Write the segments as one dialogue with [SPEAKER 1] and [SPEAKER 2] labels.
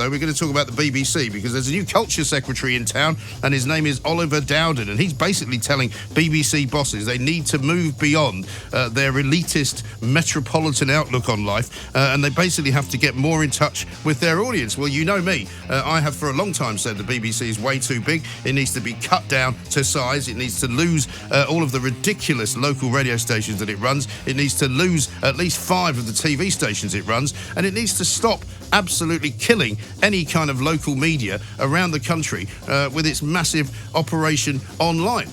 [SPEAKER 1] though, we're going to talk about the BBC, because there's a new culture secretary in town, and his name is Oliver Dowden, and he's basically telling BBC bosses they need to move beyond their elitist metropolitan outlook on life, and they basically have to get more in touch with their audience. Well, you know me. I have for a long time said the BBC is way too big. It needs to be cut down to size. It needs to lose all of the ridiculous local radio stations that it runs. It needs to lose at least 5 of the TV stations it runs, and it needs to stop absolutely killing any kind of local media around the country with its massive operation online.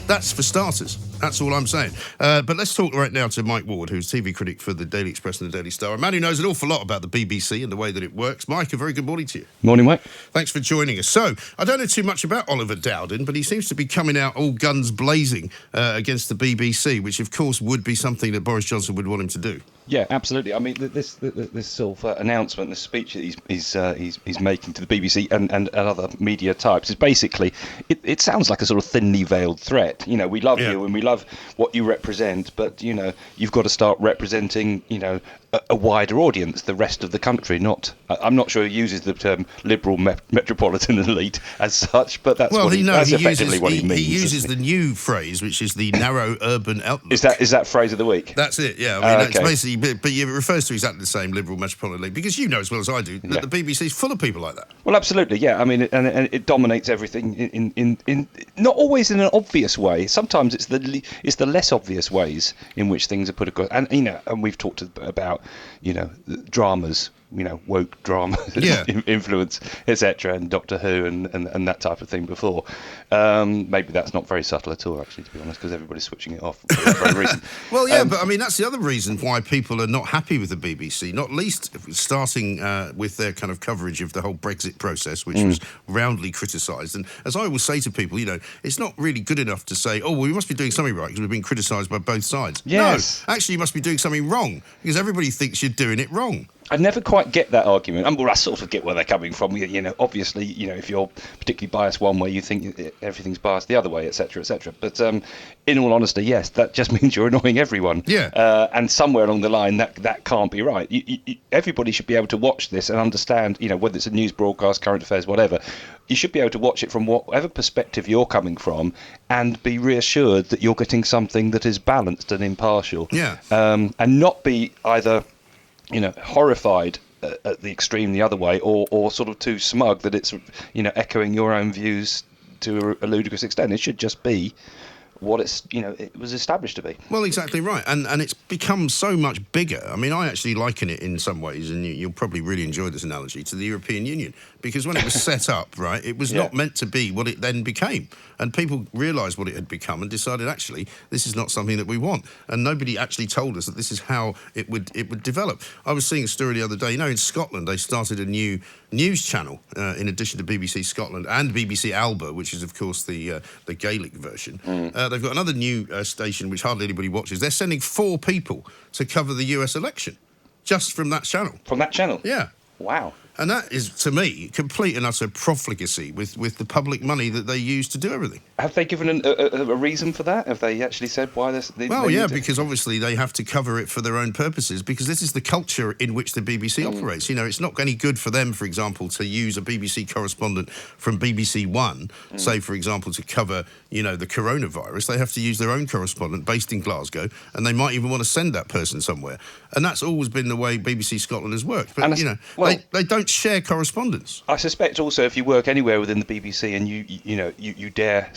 [SPEAKER 1] That's for starters. That's all I'm saying. But let's talk right now to Mike Ward, who's TV critic for the Daily Express and the Daily Star. A man who knows an awful lot about the BBC and the way that it works. Mike, a very good morning to you.
[SPEAKER 2] Morning, Mike.
[SPEAKER 1] Thanks for joining us. So, I don't know too much about Oliver Dowden, but he seems to be coming out all guns blazing against the BBC, which, of course, would be something that Boris Johnson would want him to do.
[SPEAKER 2] Yeah, absolutely. I mean, this sort of announcement, this speech that he's making to the BBC and other media types is basically, it sounds like a sort of thinly veiled threat. You know, we love you and we love what you represent, but, you know, you've got to start representing, you know, a wider audience, the rest of the country. Not, I'm not sure he uses the term liberal metropolitan elite as such, but that's effectively what he means.
[SPEAKER 1] He uses the new phrase, which is the narrow urban outlook.
[SPEAKER 2] Is that phrase of the week?
[SPEAKER 1] That's it. Yeah, I mean, that's basically. But it refers to exactly the same liberal metropolitan elite, because you know as well as I do that the BBC is full of people like that.
[SPEAKER 2] Well, absolutely, yeah. I mean, and it dominates everything in not always in an obvious way. Sometimes it's the less obvious ways in which things are put across. And you know, and we've talked about, you know, dramas, you know, woke drama influence, etc., and Doctor Who and that type of thing before. Maybe that's not very subtle at all, actually, to be honest, because everybody's switching it off for that very reason.
[SPEAKER 1] Well, yeah, but I mean, that's the other reason why people are not happy with the BBC, not least starting with their kind of coverage of the whole Brexit process, which was roundly criticised. And as I always say to people, you know, it's not really good enough to say, oh, well, we must be doing something right because we've been criticised by both sides.
[SPEAKER 2] Yes.
[SPEAKER 1] No, actually, you must be doing something wrong because everybody thinks you're doing it wrong.
[SPEAKER 2] I never quite get that argument. Well, I sort of get where they're coming from. You know, obviously, you know, if you're particularly biased one way, you think everything's biased the other way, etc., etc. But in all honesty, yes, that just means you're annoying everyone.
[SPEAKER 1] Yeah.
[SPEAKER 2] And somewhere along the line, that can't be right. Everybody should be able to watch this and understand, you know, whether it's a news broadcast, current affairs, whatever. You should be able to watch it from whatever perspective you're coming from and be reassured that you're getting something that is balanced and impartial.
[SPEAKER 1] Yeah.
[SPEAKER 2] And not be either, you know, horrified at the extreme the other way, or sort of too smug that it's, you know, echoing your own views to a ludicrous extent. It should just be what it's, you know, it was established to be.
[SPEAKER 1] Well, exactly right. And it's become so much bigger. I mean, I actually liken it in some ways, and you'll probably really enjoy this analogy, to the European Union. Because when it was set up, right, it was not meant to be what it then became. And people realised what it had become and decided, actually, this is not something that we want. And nobody actually told us that this is how it would develop. I was seeing a story the other day. You know, in Scotland, they started a new news channel in addition to BBC Scotland and BBC Alba, which is, of course, the Gaelic version. They've got another new station which hardly anybody watches. They're sending 4 people to cover the US election just from that channel.
[SPEAKER 2] From that channel?
[SPEAKER 1] Yeah.
[SPEAKER 2] Wow.
[SPEAKER 1] And that is, to me, complete and utter profligacy with the public money that they use to do everything.
[SPEAKER 2] Have they given a reason for that? Have they actually said why this?
[SPEAKER 1] Well, yeah, because obviously they have to cover it for their own purposes, because this is the culture in which the BBC operates. You know, it's not any good for them, for example, to use a BBC correspondent from BBC One, say, for example, to cover, you know, the coronavirus. They have to use their own correspondent based in Glasgow, and they might even want to send that person somewhere. And that's always been the way BBC Scotland has worked. But, you know, they don't share correspondence.
[SPEAKER 2] I suspect also if you work anywhere within the BBC and you dare,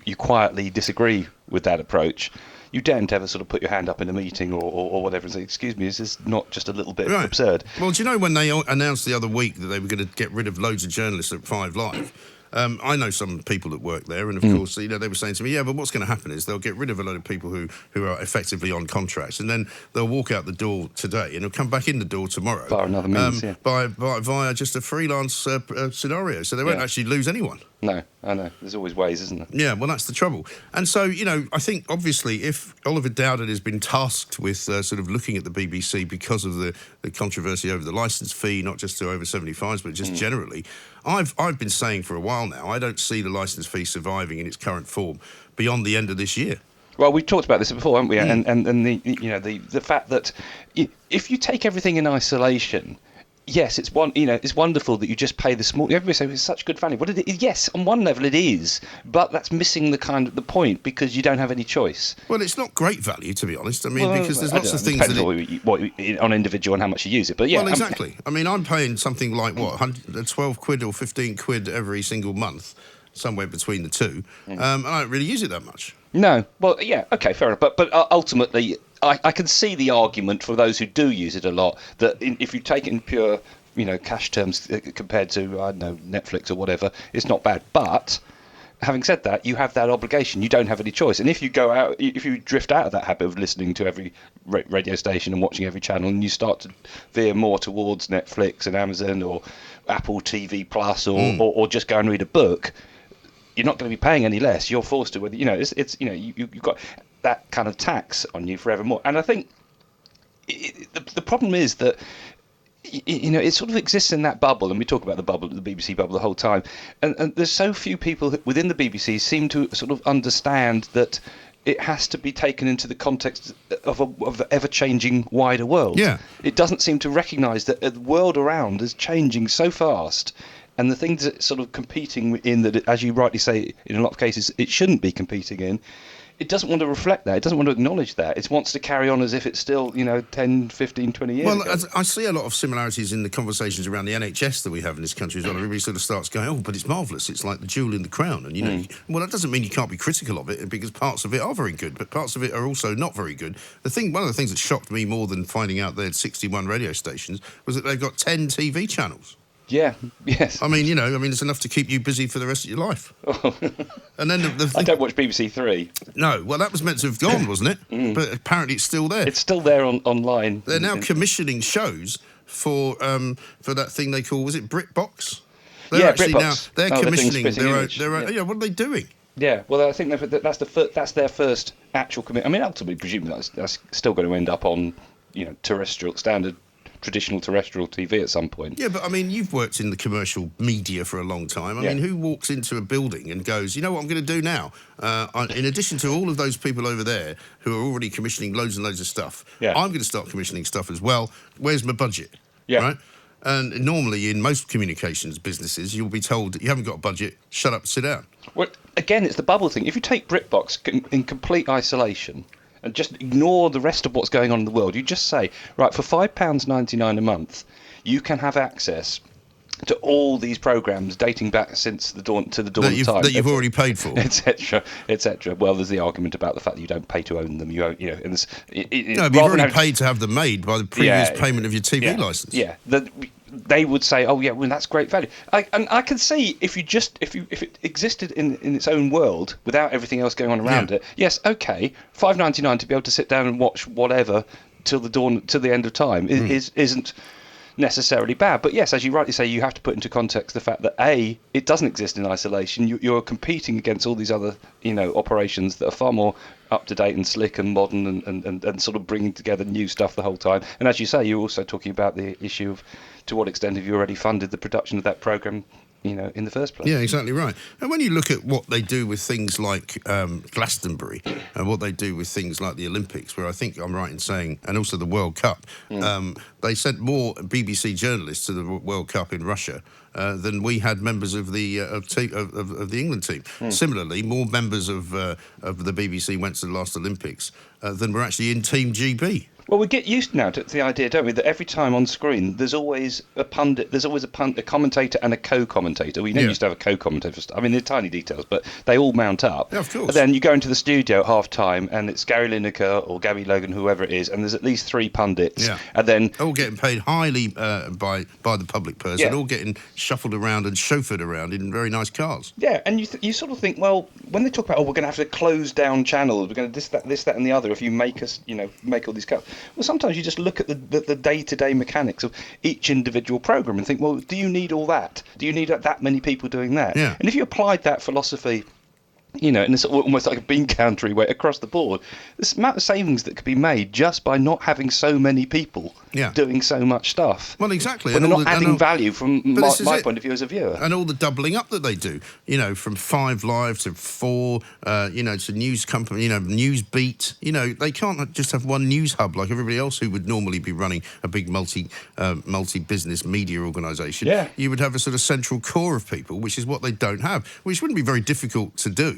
[SPEAKER 2] you quietly disagree with that approach, you daren't ever sort of put your hand up in a meeting or whatever and say, excuse me, is this not just a little bit absurd?
[SPEAKER 1] Well, do you know when they announced the other week that they were going to get rid of loads of journalists at 5 Live? I know some people that work there, and of course, you know, they were saying to me, yeah, but what's going to happen is they'll get rid of a load of people who are effectively on contracts, and then they'll walk out the door today, and they'll come back in the door tomorrow.
[SPEAKER 2] Via another means,
[SPEAKER 1] via just a freelance scenario, so they won't actually lose anyone.
[SPEAKER 2] No, I know. There's always ways, isn't there?
[SPEAKER 1] Yeah, well, that's the trouble. And so, you know, I think, obviously, if Oliver Dowden has been tasked with sort of looking at the BBC because of the controversy over the licence fee, not just to over 75s, but just generally, I've been saying for a while now, I don't see the licence fee surviving in its current form beyond the end of this year.
[SPEAKER 2] Well, we've talked about this before, haven't we? And the fact that if you take everything in isolation, yes, it's it's wonderful that you just pay the small. Everybody says it's such good value. What it is, yes, on one level it is, but that's missing the point because you don't have any choice.
[SPEAKER 1] Well, it's not great value, to be honest. I mean, because there's lots of things that
[SPEAKER 2] on individual and how much you use it. But yeah,
[SPEAKER 1] well, exactly. I mean, I'm paying something like 12 quid or 15 quid every single month, somewhere between the two, and I don't really use it that much.
[SPEAKER 2] No, well, yeah, okay, fair enough. But ultimately, I can see the argument for those who do use it a lot that if you take it in pure, cash terms compared to, I don't know, Netflix or whatever, it's not bad. But having said that, you have that obligation. You don't have any choice. And if you drift out of that habit of listening to every radio station and watching every channel, and you start to veer more towards Netflix and Amazon or Apple TV Plus or just go and read a book, you're not going to be paying any less. You're forced to, you've got that kind of tax on you forevermore. And I think the problem is that it sort of exists in that bubble, and we talk about the BBC bubble the whole time. And there's so few people within the BBC seem to sort of understand that it has to be taken into the context of the ever-changing wider world.
[SPEAKER 1] Yeah.
[SPEAKER 2] It doesn't seem to recognise that the world around is changing so fast. And the things that sort of competing in that, as you rightly say, in a lot of cases, it shouldn't be competing in, it doesn't want to reflect that. It doesn't want to acknowledge that. It wants to carry on as if it's still, 10, 15, 20 years ago.
[SPEAKER 1] Well, I see a lot of similarities in the conversations around the NHS that we have in this country as well. Everybody sort of starts going, oh, but it's marvellous. It's like the jewel in the crown. And, well, that doesn't mean you can't be critical of it because parts of it are very good, but parts of it are also not very good. One of the things that shocked me more than finding out they had 61 radio stations was that they've got 10 TV channels.
[SPEAKER 2] Yeah, yes.
[SPEAKER 1] I mean, it's enough to keep you busy for the rest of your life. And then
[SPEAKER 2] I don't watch BBC Three.
[SPEAKER 1] No, well, that was meant to have gone, wasn't it? But apparently it's still there.
[SPEAKER 2] It's still there online.
[SPEAKER 1] They're now commissioning shows for that thing they call, was it BritBox? They're actually
[SPEAKER 2] BritBox.
[SPEAKER 1] They're commissioning their own.
[SPEAKER 2] Yeah.
[SPEAKER 1] What are they doing?
[SPEAKER 2] Yeah, well, I think that's their first actual commitment. I mean, ultimately, presumably that's still going to end up on traditional terrestrial TV at some point. Yeah,
[SPEAKER 1] but I mean, you've worked in the commercial media for a long time. I mean, who walks into a building and goes, you know what I'm going to do now? In addition to all of those people over there who are already commissioning loads and loads of stuff, I'm going to start commissioning stuff as well. Where's my budget?
[SPEAKER 2] Yeah.
[SPEAKER 1] Right? And normally in most communications businesses, you'll be told, you haven't got a budget, shut up, sit down.
[SPEAKER 2] Well, again, it's the bubble thing. If you take BritBox in complete isolation and just ignore the rest of what's going on in the world, you just say, right, for £5.99 a month, you can have access to all these programmes dating back since the dawn of time
[SPEAKER 1] that you've already paid for,
[SPEAKER 2] etc., etc. Well, there's the argument about the fact that you don't pay to own them. You own, and
[SPEAKER 1] no, but you've already paid to have them made by the previous payment of your TV licence.
[SPEAKER 2] Yeah, they would say, oh yeah, well that's great value. And I can see if it existed in its own world without everything else going on around it. Yes, okay, £5.99 to be able to sit down and watch whatever till the end of time isn't necessarily bad. But yes, as you rightly say, you have to put into context the fact that it doesn't exist in isolation. You're competing against all these other operations that are far more up to date and slick and modern and sort of bringing together new stuff the whole time. And as you say, you're also talking about the issue of to what extent have you already funded the production of that programme in the first place.
[SPEAKER 1] Yeah, exactly right. And when you look at what they do with things like Glastonbury and what they do with things like the Olympics, where I think I'm right in saying, and also the World Cup, they sent more BBC journalists to the World Cup in Russia than we had members of the England team. Similarly, more members of the BBC went to the last Olympics than were actually in TeamGB.
[SPEAKER 2] Well, we get used now to the idea, don't we, that every time on screen there's always a pundit, a commentator and a co-commentator. We used to have a co-commentator. I mean, they're tiny details, but they all mount up.
[SPEAKER 1] Yeah, of course.
[SPEAKER 2] And then you go into the studio at half-time and it's Gary Lineker or Gabby Logan, whoever it is, and there's at least three pundits.
[SPEAKER 1] Yeah.
[SPEAKER 2] And then
[SPEAKER 1] all getting paid highly by the public purse, and all getting shuffled around and chauffeured around in very nice cars.
[SPEAKER 2] Yeah, and you sort of think, well, when they talk about, we're going to have to close down channels, we're going to this, that, and the other if you make us, make all these cuts. Well, sometimes you just look at the day-to-day mechanics of each individual programme and think, well, do you need all that? Do you need that many people doing that?
[SPEAKER 1] Yeah.
[SPEAKER 2] And if you applied that philosophy You know, and it's almost like a bean counter way across the board. This amount of savings that could be made just by not having so many people doing so much stuff.
[SPEAKER 1] Well, exactly.
[SPEAKER 2] But they're not adding value from my point of view as a viewer.
[SPEAKER 1] And all the doubling up that they do, you know, from 5 Live to 4, you know, to news company, you know, News Beat. You know, they can't just have one news hub like everybody else who would normally be running a big multi-business media organisation.
[SPEAKER 2] Yeah.
[SPEAKER 1] You would have a sort of central core of people, which is what they don't have, which wouldn't be very difficult to do.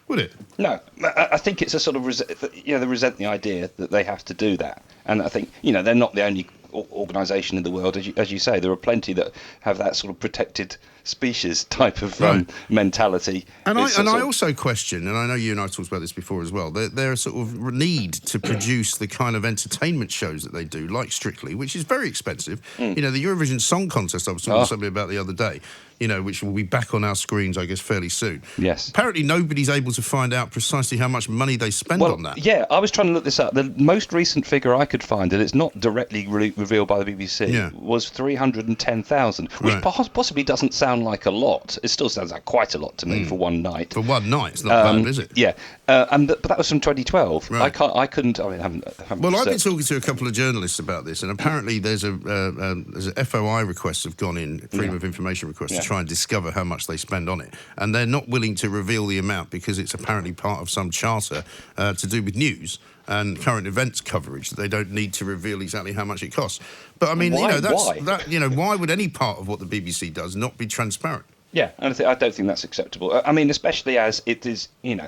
[SPEAKER 1] Would it?
[SPEAKER 2] No, I think it's a sort of they resent the idea that they have to do that, and I think they're not the only organisation in the world, as you say. There are plenty that have that sort of protected species type of mentality.
[SPEAKER 1] And I also question, and I know you and I talked about this before as well, their sort of need to produce the kind of entertainment shows that they do, like Strictly, which is very expensive. You know, the Eurovision Song Contest I was talking to somebody about the other day, you know, which will be back on our screens, I guess, fairly soon.
[SPEAKER 2] Yes.
[SPEAKER 1] Apparently nobody's able to find out precisely how much money they spend on that.
[SPEAKER 2] Yeah, I was trying to look this up. The most recent figure I could find, and it's not directly revealed by the BBC, was 310,000, which possibly doesn't sound like a lot. It still sounds like quite a lot to me for one night.
[SPEAKER 1] For one night, it's not bad, is it?
[SPEAKER 2] Yeah, but that was from 2012.
[SPEAKER 1] Right.
[SPEAKER 2] I couldn't. I haven't
[SPEAKER 1] well, I've been talking to a couple of journalists about this, and apparently there's a FOI requests have gone in, Freedom of Information requests, to try and discover how much they spend on it, and they're not willing to reveal the amount because it's apparently part of some charter to do with news and current events coverage that they don't need to reveal exactly how much it costs. But I mean, why would any part of what the BBC does not be transparent?
[SPEAKER 2] Yeah, and I don't think that's acceptable. I mean, especially as it is, you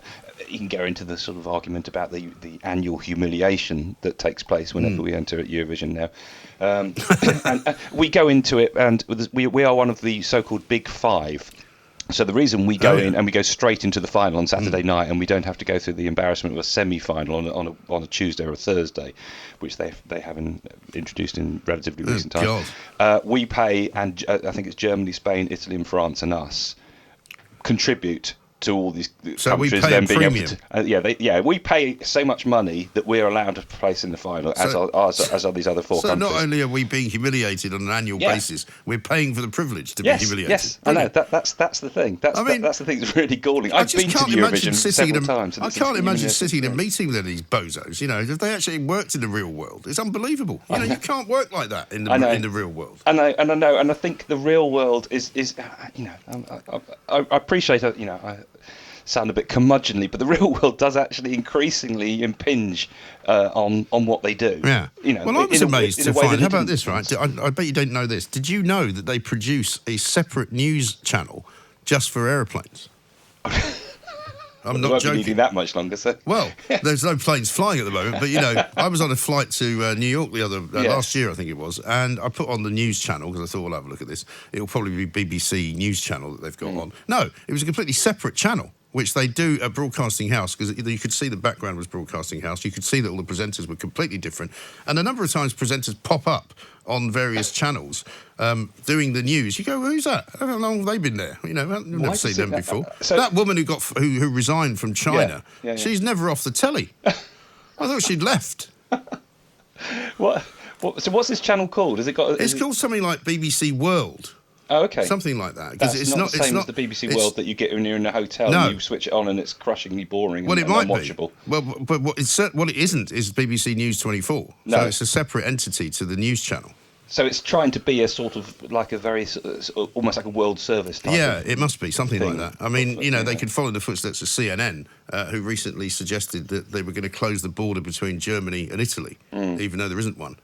[SPEAKER 2] can go into the sort of argument about the annual humiliation that takes place whenever we enter at Eurovision now. And we go into it, and we are one of the so-called Big Five. So the reason we go in and we go straight into the final on Saturday night, and we don't have to go through the embarrassment of a semi-final on a Tuesday or a Thursday, which they have introduced in relatively recent times. We pay, and I think it's Germany, Spain, Italy, and France, and us contribute to all these countries.
[SPEAKER 1] We pay
[SPEAKER 2] then
[SPEAKER 1] a
[SPEAKER 2] being
[SPEAKER 1] premium.
[SPEAKER 2] Able to, we pay so much money that we're allowed to place in the final, as are these other 4 countries.
[SPEAKER 1] So not only are we being humiliated on an annual basis, we're paying for the privilege to be humiliated.
[SPEAKER 2] Yes, I know. That's the thing. That's the thing that's really galling. I've been to Eurovision several times.
[SPEAKER 1] I can't imagine sitting in a meeting with these bozos. You know, if they actually worked in the real world, it's unbelievable. You know, you can't work like that in the real world.
[SPEAKER 2] I know, and I think the real world is I appreciate it. I sound a bit curmudgeonly, but the real world does actually increasingly impinge on what they do.
[SPEAKER 1] Yeah. Well, I was amazed to find. How about this, right? I bet you don't know this. Did you know that they produce a separate news channel just for airplanes? I'm not joking.
[SPEAKER 2] Needing that much longer, so.
[SPEAKER 1] Well, there's no planes flying at the moment, but I was on a flight to New York last year, I think it was, and I put on the news channel because I thought, we'll have a look at this. It'll probably be BBC News Channel that they've got on. No, it was a completely separate channel, which they do at Broadcasting House, because you could see the background was Broadcasting House. You could see that all the presenters were completely different. And a number of times presenters pop up on various channels doing the news. You go, who's that? How long have they been there? I've never seen them before. That woman who resigned from China, she's never off the telly. I thought she'd left.
[SPEAKER 2] What? So what's this channel called? It's
[SPEAKER 1] called something like BBC World.
[SPEAKER 2] Oh, okay.
[SPEAKER 1] Something like that.
[SPEAKER 2] That's it's not the same as the BBC World that you get when you're in a hotel and you switch it on and it's crushingly boring and unwatchable.
[SPEAKER 1] Well, but what it isn't is BBC News 24. No. So it's a separate entity to the news channel.
[SPEAKER 2] So it's trying to be a sort of like a very, almost like a world service type.
[SPEAKER 1] Yeah, it must be something like that. I mean, they could follow the footsteps of CNN, who recently suggested that they were going to close the border between Germany and Italy, even though there isn't one.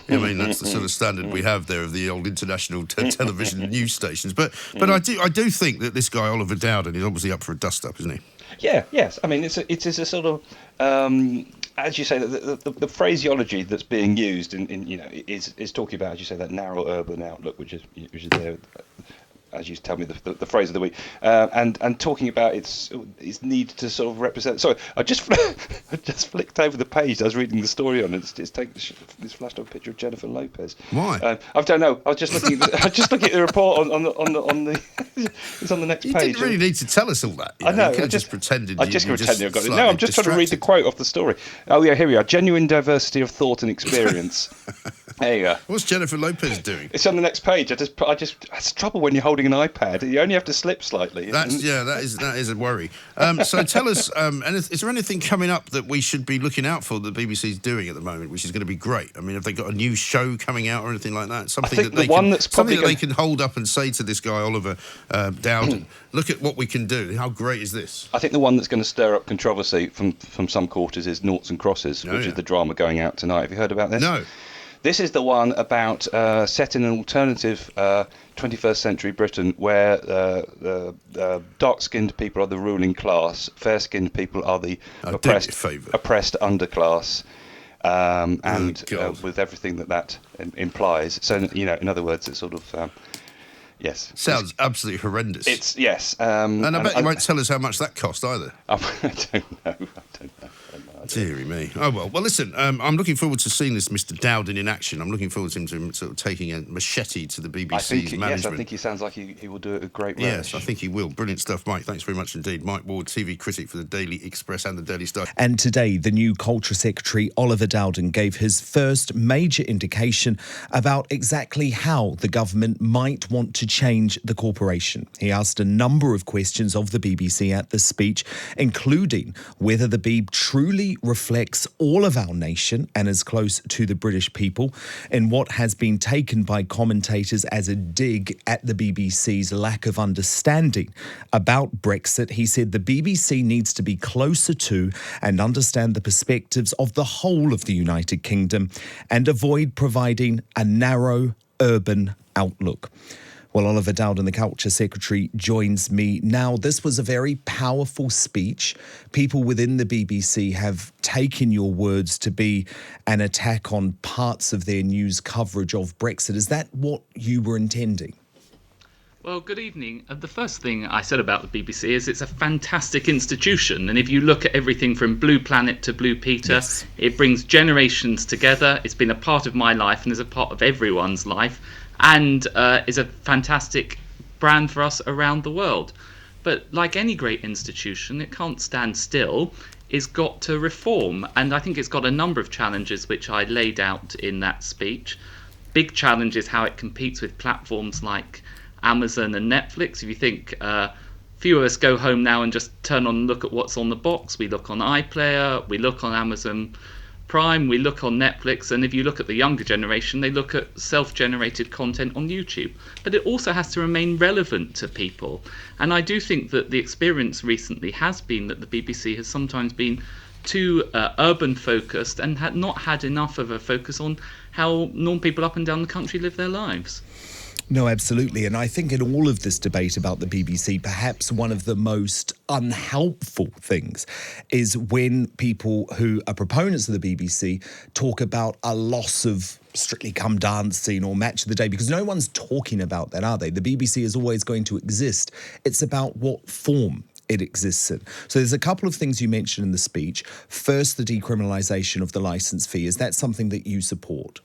[SPEAKER 1] I mean, that's the sort of standard we have there of the old international television news stations. But I do think that this guy Oliver Dowden is obviously up for a dust-up, isn't he?
[SPEAKER 2] Yeah, yes. I mean, it is a sort of, as you say, the phraseology that's being used is talking about, as you say, that narrow urban outlook, which is there. As you tell me, the phrase of the week, and talking about its need to sort of represent. Sorry, I just flicked over the page. I was reading the story on it. It's flashed up a picture of Jennifer Lopez.
[SPEAKER 1] Why?
[SPEAKER 2] I don't know. I was just looking. At the report on the. It's on the next page.
[SPEAKER 1] You didn't really need to tell us all that.
[SPEAKER 2] I know.
[SPEAKER 1] You could have just pretended.
[SPEAKER 2] I just pretended I got it. No, I'm just trying to read the quote off the story. Oh yeah, here we are. Genuine diversity of thought and experience. There you go.
[SPEAKER 1] What's Jennifer Lopez doing?
[SPEAKER 2] It's on the next page. It's trouble when you're holding an iPad. You only have to slip slightly.
[SPEAKER 1] That is a worry. So tell us, is there anything coming up that we should be looking out for that the BBC's doing at the moment, which is going to be great? I mean, have they got a new show coming out or anything like that? Something that they can hold up and say to this guy Oliver Dowden, look at what we can do. How great is this?
[SPEAKER 2] I think the one that's going to stir up controversy from some quarters is Noughts and Crosses, which is the drama going out tonight. Have you heard about this?
[SPEAKER 1] No.
[SPEAKER 2] This is the one about set in an alternative 21st century Britain where dark-skinned people are the ruling class, fair-skinned people are the oppressed underclass, with everything that implies. So, in other words, it's sort of... Yes.
[SPEAKER 1] Sounds absolutely horrendous.
[SPEAKER 2] Yes.
[SPEAKER 1] And I bet you won't tell us how much that cost either.
[SPEAKER 2] I don't know.
[SPEAKER 1] Deary me. Oh, well. Well, listen, I'm looking forward to seeing this Mr. Dowden in action. I'm looking forward to him sort of taking a machete to the BBC's management.
[SPEAKER 2] Yes, I think he sounds like he will do it a great relish.
[SPEAKER 1] Yes, I think he will. Brilliant stuff, Mike. Thanks very much indeed. Mike Ward, TV critic for the Daily Express and the Daily Star.
[SPEAKER 3] And today, the new Culture Secretary, Oliver Dowden, gave his first major indication about exactly how the government might want to change the corporation. He asked a number of questions of the BBC at the speech, including whether the Beeb truly reflects all of our nation and is close to the British people, in what has been taken by commentators as a dig at the BBC's lack of understanding about Brexit. He said the BBC needs to be closer to and understand the perspectives of the whole of the United Kingdom and avoid providing a narrow urban outlook. Well, Oliver Dowden, the Culture Secretary, joins me now. This was a very powerful speech. People within the BBC have taken your words to be an attack on parts of their news coverage of Brexit. Is that what you were intending?
[SPEAKER 4] Well, good evening. The first thing I said about the BBC is it's a fantastic institution. And if you look at everything from Blue Planet to Blue Peter, yes, it brings generations together. It's been a part of my life and is a part of everyone's life, and is a fantastic brand for us around the world. But like any great institution, it can't stand still. It's got to reform. And I think it's got a number of challenges which I laid out in that speech. Big challenge is how it competes with platforms like Amazon and Netflix. If you think few of us go home now and just turn on and look at what's on the box. We look on iPlayer, we look on Amazon Prime, we look on Netflix, and if you look at the younger generation, they look at self-generated content on YouTube. But it also has to remain relevant to people. And I do think that the experience recently has been that the BBC has sometimes been too urban focused and had not had enough of a focus on how normal people up and down the country live their lives.
[SPEAKER 3] No, absolutely. And I think in all of this debate about the BBC, perhaps one of the most unhelpful things is when people who are proponents of the BBC talk about a loss of Strictly Come Dancing or Match of the Day, because no one's talking about that, are they? The BBC is always going to exist. It's about what form it exists in. So there's a couple of things you mentioned in the speech. First, the decriminalisation of the licence fee. Is that something that you support?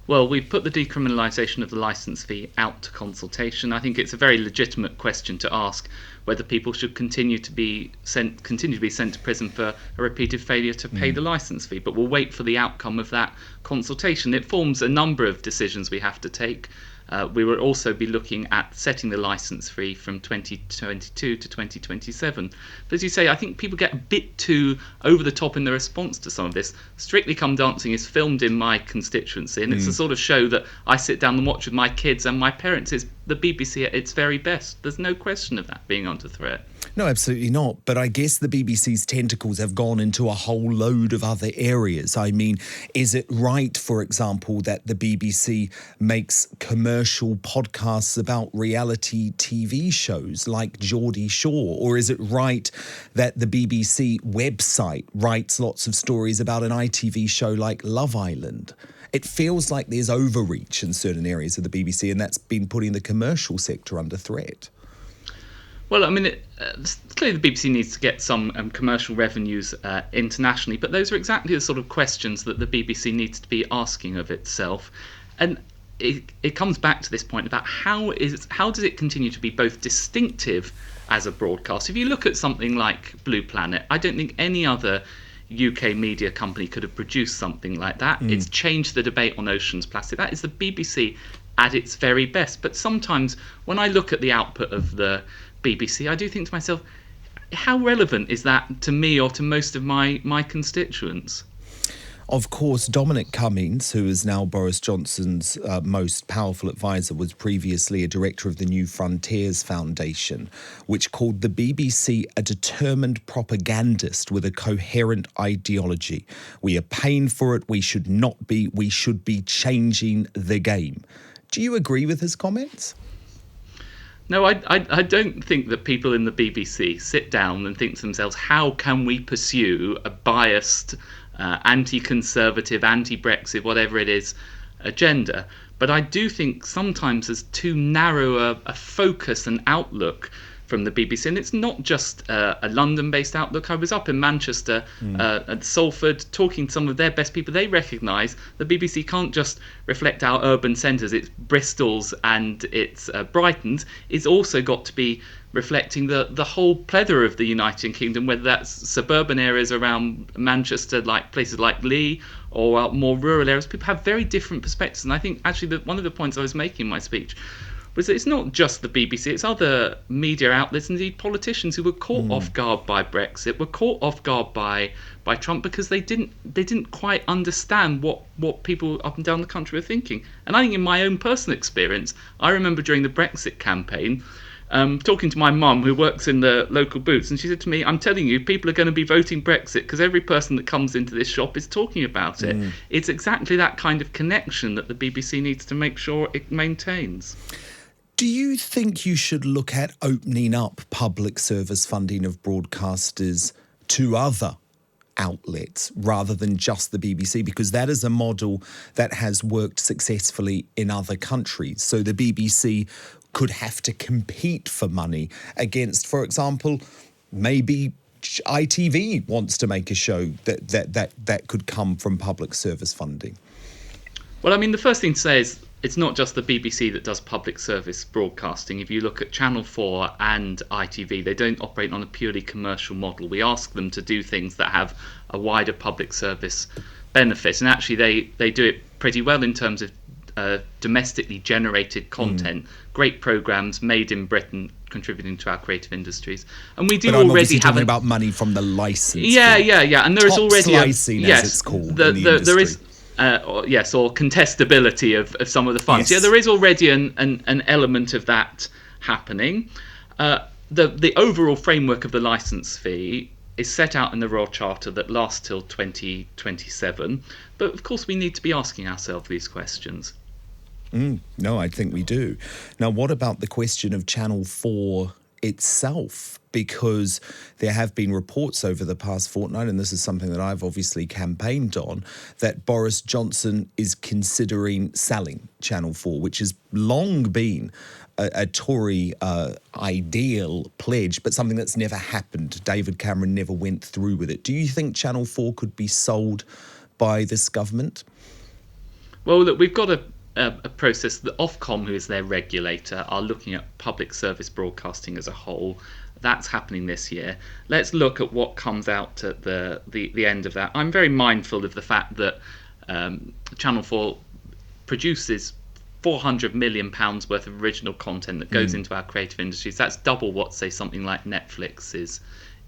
[SPEAKER 4] Well, we've put the decriminalisation of the licence fee out to consultation. I think it's a very legitimate question to ask whether people should continue to be sent to prison for a repeated failure to pay the licence fee. But we'll wait for the outcome of that consultation. It forms a number of decisions we have to take. We will also be looking at setting the licence fee from 2022 to 2027. But as you say, I think people get a bit too over the top in the response to some of this. Strictly Come Dancing is filmed in my constituency, and it's the sort of show that I sit down and watch with my kids and my parents. Is the BBC at its very best. There's no question of that being under threat.
[SPEAKER 3] No, absolutely not. But I guess the BBC's tentacles have gone into a whole load of other areas. I mean, is it right, for example, that the BBC makes commercial podcasts about reality TV shows like Geordie Shore? Or is it right that the BBC website writes lots of stories about an ITV show like Love Island? It feels like there's overreach in certain areas of the BBC, and that's been putting the commercial sector under threat.
[SPEAKER 4] Well, I mean, clearly the BBC needs to get some commercial revenues internationally, but those are exactly the sort of questions that the BBC needs to be asking of itself. And it comes back to this point about how does it continue to be both distinctive as a broadcast? If you look at something like Blue Planet, I don't think any other UK media company could have produced something like that. It's changed the debate on oceans plastic. That is the BBC at its very best. But sometimes when I look at the output of the BBC, I do think to myself, how relevant is that to me or to most of my constituents?
[SPEAKER 3] Of course, Dominic Cummings, who is now Boris Johnson's most powerful advisor, was previously a director of the New Frontiers Foundation, which called the BBC a determined propagandist with a coherent ideology. We are paying for it. We should not be. We should be changing the game. Do you agree with his comments?
[SPEAKER 4] No, I don't think that people in the BBC sit down and think to themselves, how can we pursue a biased, anti-conservative, anti-Brexit, whatever it is, agenda. But I do think sometimes there's too narrow a focus and outlook from the BBC. And it's not just a London-based outlook. I was up in Manchester at Salford talking to some of their best people. They recognise the BBC can't just reflect our urban centres. It's Bristol's and it's Brighton's. It's also got to be reflecting the whole plethora of the United Kingdom, whether that's suburban areas around Manchester, like places like Leigh, or more rural areas. People have very different perspectives. And I think actually one of the points I was making in my speech was that it's not just the BBC, it's other media outlets, indeed politicians who were caught off guard by Brexit, were caught off guard by Trump because they didn't quite understand what people up and down the country were thinking. And I think in my own personal experience, I remember during the Brexit campaign, talking to my mum who works in the local booths, and she said to me, I'm telling you, people are going to be voting Brexit because every person that comes into this shop is talking about it. It's exactly that kind of connection that the BBC needs to make sure it maintains.
[SPEAKER 3] Do you think you should look at opening up public service funding of broadcasters to other outlets rather than just the BBC? Because that is a model that has worked successfully in other countries. So the BBC could have to compete for money against, for example, maybe ITV wants to make a show that could come from public service funding.
[SPEAKER 4] Well, I mean, the first thing to say is it's not just the BBC that does public service broadcasting. If you look at Channel 4 and ITV, they don't operate on a purely commercial model. We ask them to do things that have a wider public service benefit. And actually, they do it pretty well in terms of domestically generated content, great programmes made in Britain, contributing to our creative industries. And we do
[SPEAKER 3] but I'm
[SPEAKER 4] already have
[SPEAKER 3] talking about money from the licence.
[SPEAKER 4] Yeah. And there is already
[SPEAKER 3] slicing, as it's called in the industry. There is.
[SPEAKER 4] Or contestability of some of the funds.
[SPEAKER 3] Yes.
[SPEAKER 4] Yeah, there is already an element of that happening. The overall framework of the licence fee is set out in the Royal Charter that lasts till 2027. But of course, we need to be asking ourselves these questions.
[SPEAKER 3] No, I think we do. Now, what about the question of Channel 4 itself? Because there have been reports over the past fortnight, and this is something that I've obviously campaigned on, that Boris Johnson is considering selling Channel 4, which has long been a Tory ideal pledge, but something that's never happened. David Cameron never went through with it. Do you think Channel 4 could be sold by this government?
[SPEAKER 4] Well, look, we've got a process. The Ofcom, who is their regulator, are looking at public service broadcasting as a whole. That's happening this year. Let's look at what comes out at the end of that. I'm very mindful of the fact that Channel 4 produces £400 million worth of original content that goes into our creative industries. That's double what, say, something like Netflix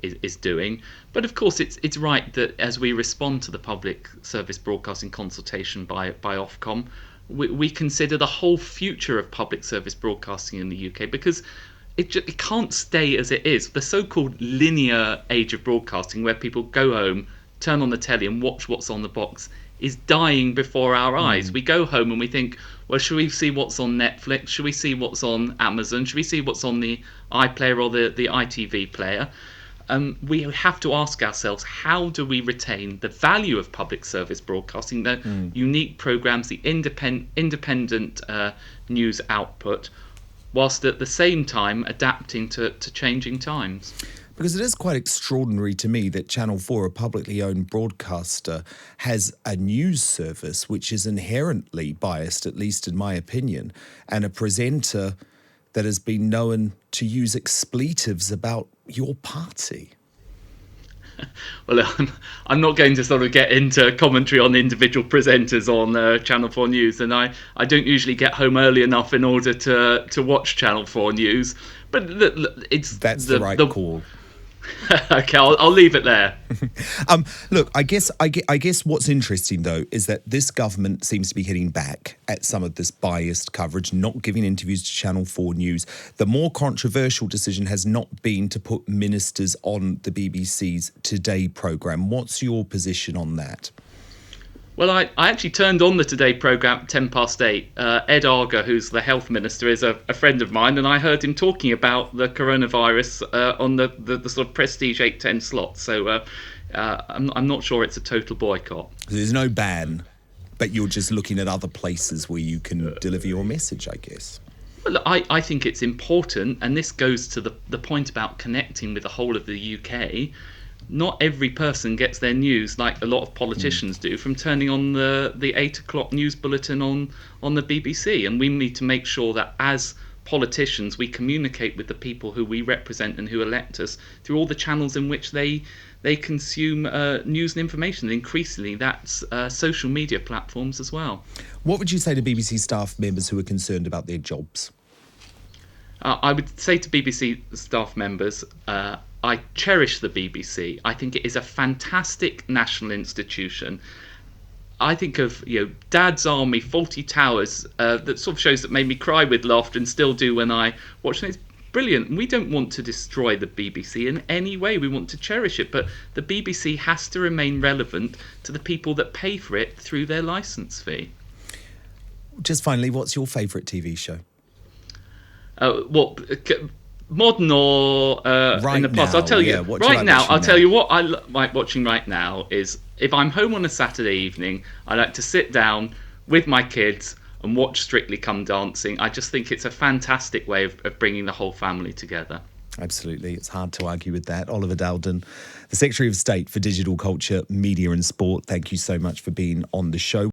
[SPEAKER 4] is doing. But of course, it's right that as we respond to the public service broadcasting consultation by Ofcom, we consider the whole future of public service broadcasting in the UK, because it can't stay as it is. The so-called linear age of broadcasting, where people go home, turn on the telly and watch what's on the box, is dying before our eyes. We go home and we think, well, should we see what's on Netflix? Should we see what's on Amazon? Should we see what's on the iPlayer or the ITV player? We have to ask ourselves, how do we retain the value of public service broadcasting, the unique programmes, the independent news output, whilst at the same time adapting to changing times?
[SPEAKER 3] Because it is quite extraordinary to me that Channel 4, a publicly owned broadcaster, has a news service which is inherently biased, at least in my opinion, and a presenter that has been known to use expletives about your party.
[SPEAKER 4] Well, I'm not going to sort of get into commentary on individual presenters on Channel 4 News, and I don't usually get home early enough in order to watch Channel 4 News. But
[SPEAKER 3] That's the right call.
[SPEAKER 4] Okay, I'll leave it there.
[SPEAKER 3] Look, I guess what's interesting though is that this government seems to be hitting back at some of this biased coverage, not giving interviews to Channel 4 News. The more controversial decision has not been to put ministers on the BBC's Today programme. What's your position on that?
[SPEAKER 4] Well, I actually turned on the Today programme at 8:10. Ed Arger, who's the health minister, is a friend of mine, and I heard him talking about the coronavirus on the sort of prestige 8:10 slot. So I'm not sure it's a total boycott.
[SPEAKER 3] There's no ban, but you're just looking at other places where you can deliver your message, I guess.
[SPEAKER 4] Well, I think it's important, and this goes to the point about connecting with the whole of the UK. Not every person gets their news like a lot of politicians do from turning on the 8 o'clock news bulletin on the BBC, and we need to make sure that as politicians we communicate with the people who we represent and who elect us through all the channels in which they consume news and information. And increasingly that's social media platforms as well.
[SPEAKER 3] What would you say to BBC staff members who are concerned about their jobs?
[SPEAKER 4] I would say to BBC staff members, I cherish the BBC. I think it is a fantastic national institution. I think of Dad's Army, Fawlty Towers, that sort of shows that made me cry with laughter and still do when I watch it. It's brilliant. We don't want to destroy the BBC in any way. We want to cherish it, but the BBC has to remain relevant to the people that pay for it through their licence fee.
[SPEAKER 3] Just finally, what's your favourite TV show?
[SPEAKER 4] Modern or
[SPEAKER 3] right
[SPEAKER 4] in the past?
[SPEAKER 3] Now,
[SPEAKER 4] I'll tell you. Right now, I'll tell you what I like watching right now is if I'm home on a Saturday evening, I like to sit down with my kids and watch Strictly Come Dancing. I just think it's a fantastic way of bringing the whole family together.
[SPEAKER 3] Absolutely. It's hard to argue with that. Oliver Dowden, the Secretary of State for Digital Culture, Media and Sport, thank you so much for being on the show.